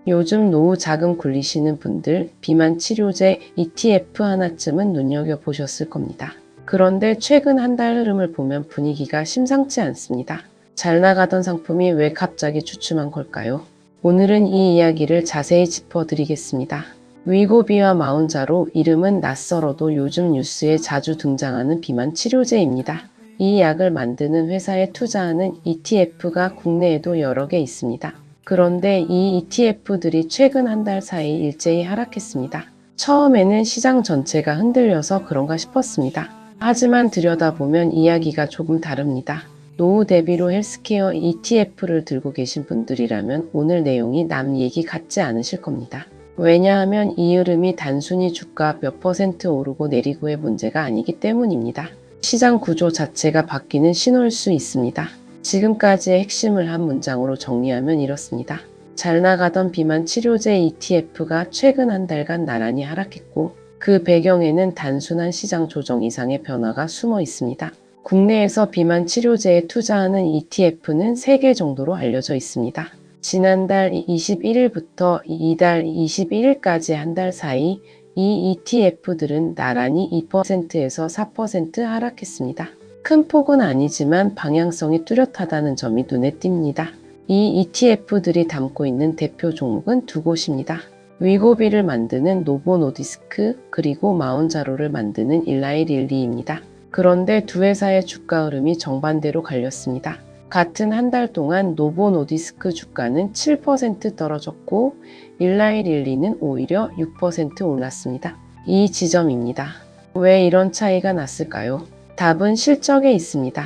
요즘 노후 자금 굴리시는 분들 비만 치료제 ETF 하나쯤은 눈여겨보셨을 겁니다. 그런데 최근 한 달 흐름을 보면 분위기가 심상치 않습니다. 잘 나가던 상품이 왜 갑자기 주춤한 걸까요? 오늘은 이 이야기를 자세히 짚어드리겠습니다. 위고비와 마운자로 이름은 낯설어도 요즘 뉴스에 자주 등장하는 비만 치료제입니다. 이 약을 만드는 회사에 투자하는 ETF가 국내에도 여러 개 있습니다. 그런데 이 ETF들이 최근 한 달 사이 일제히 하락했습니다. 처음에는 시장 전체가 흔들려서 그런가 싶었습니다. 하지만 들여다보면 이야기가 조금 다릅니다. 노후 대비로 헬스케어 ETF를 들고 계신 분들이라면 오늘 내용이 남 얘기 같지 않으실 겁니다. 왜냐하면 이 흐름이 단순히 주가 몇 퍼센트 오르고 내리고의 문제가 아니기 때문입니다. 시장 구조 자체가 바뀌는 신호일 수 있습니다. 지금까지의 핵심을 한 문장으로 정리하면 이렇습니다. 잘 나가던 비만 치료제 ETF가 최근 한 달간 나란히 하락했고 그 배경에는 단순한 시장 조정 이상의 변화가 숨어 있습니다. 국내에서 비만 치료제에 투자하는 ETF는 3개 정도로 알려져 있습니다. 지난달 21일부터 이달 21일까지 한 달 사이 이 ETF들은 나란히 2%에서 4% 하락했습니다. 큰 폭은 아니지만 방향성이 뚜렷하다는 점이 눈에 띕니다. 이 ETF들이 담고 있는 대표 종목은 두 곳입니다. 위고비를 만드는 노보노디스크 그리고 마운자로를 만드는 일라이릴리입니다. 그런데 두 회사의 주가 흐름이 정반대로 갈렸습니다. 같은 한 달 동안 노보노디스크 주가는 7% 떨어졌고 일라이릴리는 오히려 6% 올랐습니다. 이 지점입니다. 왜 이런 차이가 났을까요? 답은 실적에 있습니다.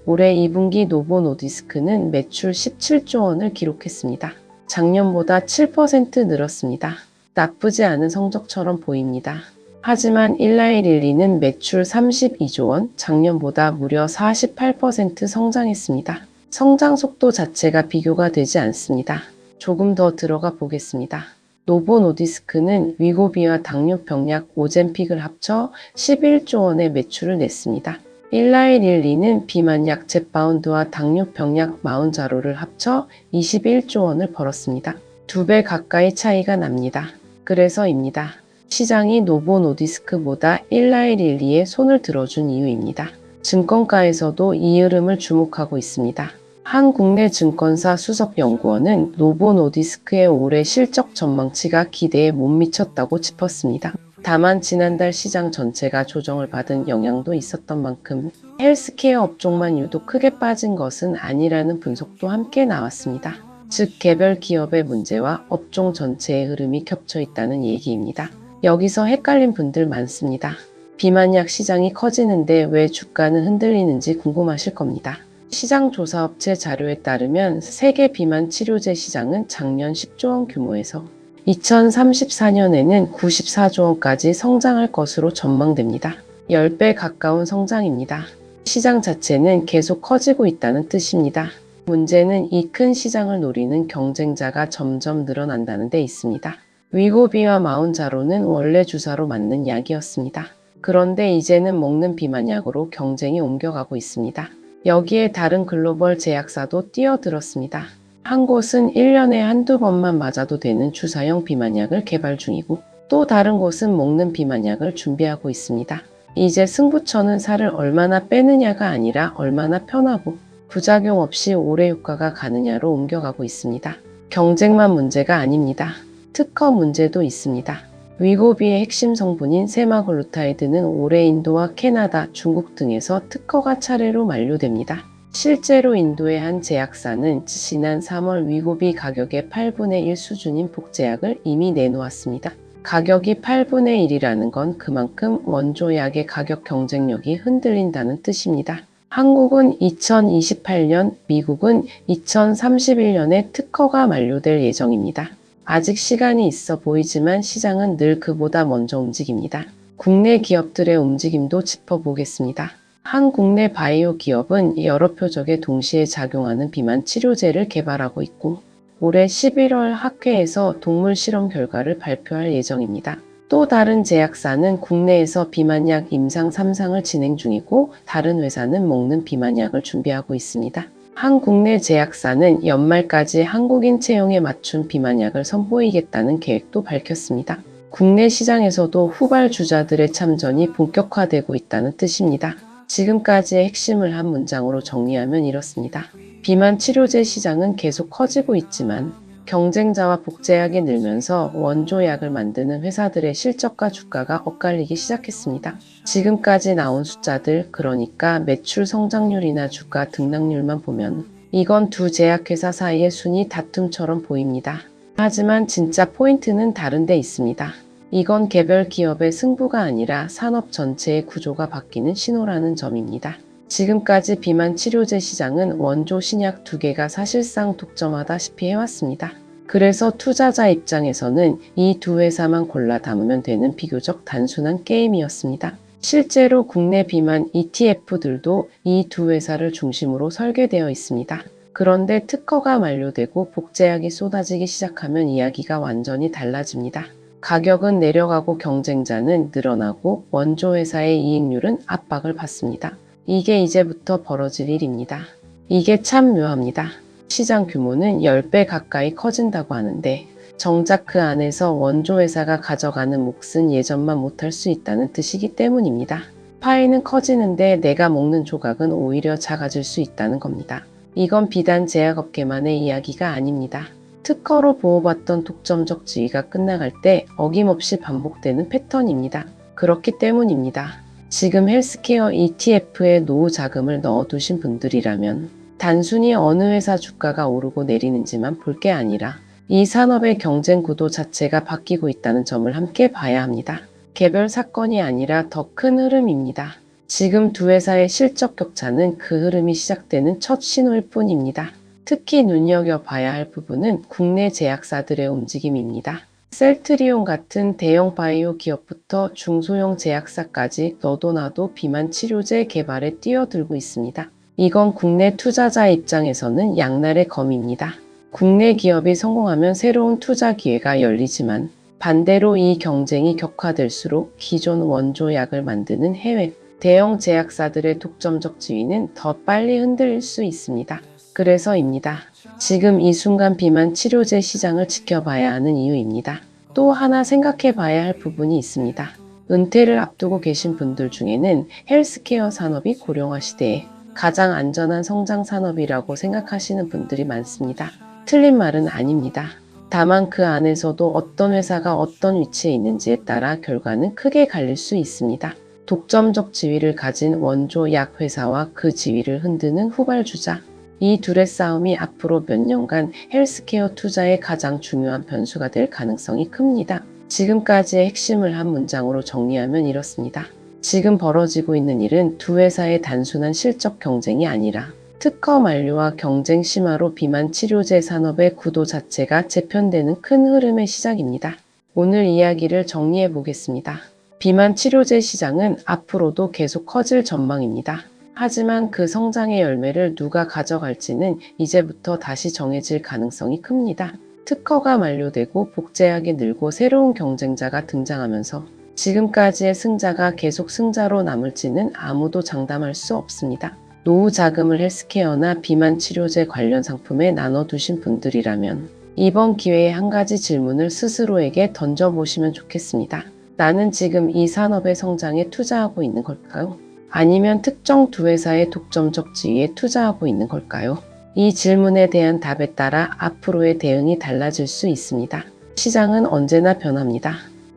올해 2분기 노보노디스크는 매출 17조 원을 기록했습니다. 작년보다 7% 늘었습니다. 나쁘지 않은 성적처럼 보입니다. 하지만 일라이릴리는 매출 32조 원, 작년보다 무려 48% 성장했습니다. 성장 속도 자체가 비교가 되지 않습니다. 조금 더 들어가 보겠습니다. 노보노디스크는 위고비와 당뇨병약 오젬픽을 합쳐 11조 원의 매출을 냈습니다. 일라이릴리는 비만약 젯바운드와 당뇨병약 마운자로를 합쳐 21조 원을 벌었습니다. 2배 가까이 차이가 납니다. 그래서입니다. 시장이 노보노디스크보다 일라이릴리에 손을 들어준 이유입니다. 증권가에서도 이 흐름을 주목하고 있습니다. 한 국내 증권사 수석연구원은 노보노디스크의 올해 실적 전망치가 기대에 못 미쳤다고 짚었습니다. 다만 지난달 시장 전체가 조정을 받은 영향도 있었던 만큼 헬스케어 업종만 유독 크게 빠진 것은 아니라는 분석도 함께 나왔습니다. 즉 개별 기업의 문제와 업종 전체의 흐름이 겹쳐 있다는 얘기입니다. 여기서 헷갈린 분들 많습니다. 비만약 시장이 커지는데 왜 주가는 흔들리는지 궁금하실 겁니다. 시장조사업체 자료에 따르면 세계 비만 치료제 시장은 작년 10조 원 규모에서 2034년에는 94조 원까지 성장할 것으로 전망됩니다. 10배 가까운 성장입니다. 시장 자체는 계속 커지고 있다는 뜻입니다. 문제는 이 큰 시장을 노리는 경쟁자가 점점 늘어난다는 데 있습니다. 위고비와 마운자로는 원래 주사로 맞는 약이었습니다. 그런데 이제는 먹는 비만약으로 경쟁이 옮겨가고 있습니다. 여기에 다른 글로벌 제약사도 뛰어들었습니다. 한 곳은 1년에 한두 번만 맞아도 되는 주사형 비만약을 개발 중이고 또 다른 곳은 먹는 비만약을 준비하고 있습니다. 이제 승부처는 살을 얼마나 빼느냐가 아니라 얼마나 편하고 부작용 없이 오래 효과가 가느냐로 옮겨가고 있습니다. 경쟁만 문제가 아닙니다. 특허 문제도 있습니다. 위고비의 핵심 성분인 세마글루타이드는 올해 인도와 캐나다, 중국 등에서 특허가 차례로 만료됩니다. 실제로 인도의 한 제약사는 지난 3월 위고비 가격의 8분의 1 수준인 복제약을 이미 내놓았습니다. 가격이 8분의 1이라는 건 그만큼 원조약의 가격 경쟁력이 흔들린다는 뜻입니다. 한국은 2028년, 미국은 2031년에 특허가 만료될 예정입니다. 아직 시간이 있어 보이지만 시장은 늘 그보다 먼저 움직입니다. 국내 기업들의 움직임도 짚어보겠습니다. 한 국내 바이오 기업은 여러 표적에 동시에 작용하는 비만 치료제를 개발하고 있고 올해 11월 학회에서 동물 실험 결과를 발표할 예정입니다. 또 다른 제약사는 국내에서 비만약 임상 3상을 진행 중이고 다른 회사는 먹는 비만약을 준비하고 있습니다. 한 국내 제약사는 연말까지 한국인 체형에 맞춘 비만약을 선보이겠다는 계획도 밝혔습니다. 국내 시장에서도 후발주자들의 참전이 본격화되고 있다는 뜻입니다. 지금까지의 핵심을 한 문장으로 정리하면 이렇습니다. 비만 치료제 시장은 계속 커지고 있지만 경쟁자와 복제약이 늘면서 원조약을 만드는 회사들의 실적과 주가가 엇갈리기 시작했습니다. 지금까지 나온 숫자들, 그러니까 매출 성장률이나 주가 등락률만 보면 이건 두 제약회사 사이의 순위 다툼처럼 보입니다. 하지만 진짜 포인트는 다른 데 있습니다. 이건 개별 기업의 승부가 아니라 산업 전체의 구조가 바뀌는 신호라는 점입니다. 지금까지 비만 치료제 시장은 원조 신약 두 개가 사실상 독점하다시피 해왔습니다. 그래서 투자자 입장에서는 이 두 회사만 골라 담으면 되는 비교적 단순한 게임이었습니다. 실제로 국내 비만 ETF들도 이 두 회사를 중심으로 설계되어 있습니다. 그런데 특허가 만료되고 복제약이 쏟아지기 시작하면 이야기가 완전히 달라집니다. 가격은 내려가고 경쟁자는 늘어나고 원조 회사의 이익률은 압박을 받습니다. 이게 이제부터 벌어질 일입니다. 이게 참 묘합니다. 시장 규모는 10배 가까이 커진다고 하는데 정작 그 안에서 원조 회사가 가져가는 몫은 예전만 못할 수 있다는 뜻이기 때문입니다. 파이는 커지는데 내가 먹는 조각은 오히려 작아질 수 있다는 겁니다. 이건 비단 제약업계만의 이야기가 아닙니다. 특허로 보호받던 독점적 지위가 끝나갈 때 어김없이 반복되는 패턴입니다. 그렇기 때문입니다. 지금 헬스케어 ETF에 노후 자금을 넣어두신 분들이라면 단순히 어느 회사 주가가 오르고 내리는지만 볼 게 아니라 이 산업의 경쟁 구도 자체가 바뀌고 있다는 점을 함께 봐야 합니다. 개별 사건이 아니라 더 큰 흐름입니다. 지금 두 회사의 실적 격차는 그 흐름이 시작되는 첫 신호일 뿐입니다. 특히 눈여겨봐야 할 부분은 국내 제약사들의 움직임입니다. 셀트리온 같은 대형 바이오 기업부터 중소형 제약사까지 너도 나도 비만 치료제 개발에 뛰어들고 있습니다. 이건 국내 투자자 입장에서는 양날의 검입니다. 국내 기업이 성공하면 새로운 투자 기회가 열리지만 반대로 이 경쟁이 격화될수록 기존 원조약을 만드는 해외 대형 제약사들의 독점적 지위는 더 빨리 흔들릴 수 있습니다. 그래서입니다. 지금 이 순간 비만 치료제 시장을 지켜봐야 하는 이유입니다. 또 하나 생각해 봐야 할 부분이 있습니다. 은퇴를 앞두고 계신 분들 중에는 헬스케어 산업이 고령화 시대에 가장 안전한 성장 산업이라고 생각하시는 분들이 많습니다. 틀린 말은 아닙니다. 다만 그 안에서도 어떤 회사가 어떤 위치에 있는지에 따라 결과는 크게 갈릴 수 있습니다. 독점적 지위를 가진 원조 약 회사와 그 지위를 흔드는 후발주자. 이 둘의 싸움이 앞으로 몇 년간 헬스케어 투자의 가장 중요한 변수가 될 가능성이 큽니다. 지금까지의 핵심을 한 문장으로 정리하면 이렇습니다. 지금 벌어지고 있는 일은 두 회사의 단순한 실적 경쟁이 아니라 특허 만료와 경쟁 심화로 비만 치료제 산업의 구도 자체가 재편되는 큰 흐름의 시작입니다. 오늘 이야기를 정리해 보겠습니다. 비만 치료제 시장은 앞으로도 계속 커질 전망입니다. 하지만 그 성장의 열매를 누가 가져갈지는 이제부터 다시 정해질 가능성이 큽니다. 특허가 만료되고 복제약이 늘고 새로운 경쟁자가 등장하면서 지금까지의 승자가 계속 승자로 남을지는 아무도 장담할 수 없습니다. 노후 자금을 헬스케어나 비만 치료제 관련 상품에 나눠두신 분들이라면 이번 기회에 한 가지 질문을 스스로에게 던져보시면 좋겠습니다. 나는 지금 이 산업의 성장에 투자하고 있는 걸까요? 아니면 특정 두 회사의 독점적 지위에 투자하고 있는 걸까요? 이 질문에 대한 답에 따라 앞으로의 대응이 달라질 수 있습니다. 시장은 언제나 변합니다.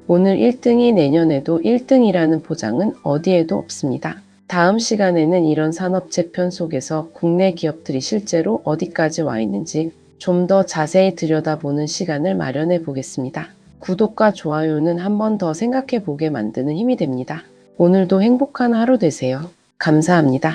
오늘 1등이 내년에도 1등이라는 보장은 어디에도 없습니다. 다음 시간에는 이런 산업 재편 속에서 국내 기업들이 실제로 어디까지 와 있는지 좀 더 자세히 들여다보는 시간을 마련해 보겠습니다. 구독과 좋아요는 한 번 더 생각해 보게 만드는 힘이 됩니다. 오늘도 행복한 하루 되세요. 감사합니다.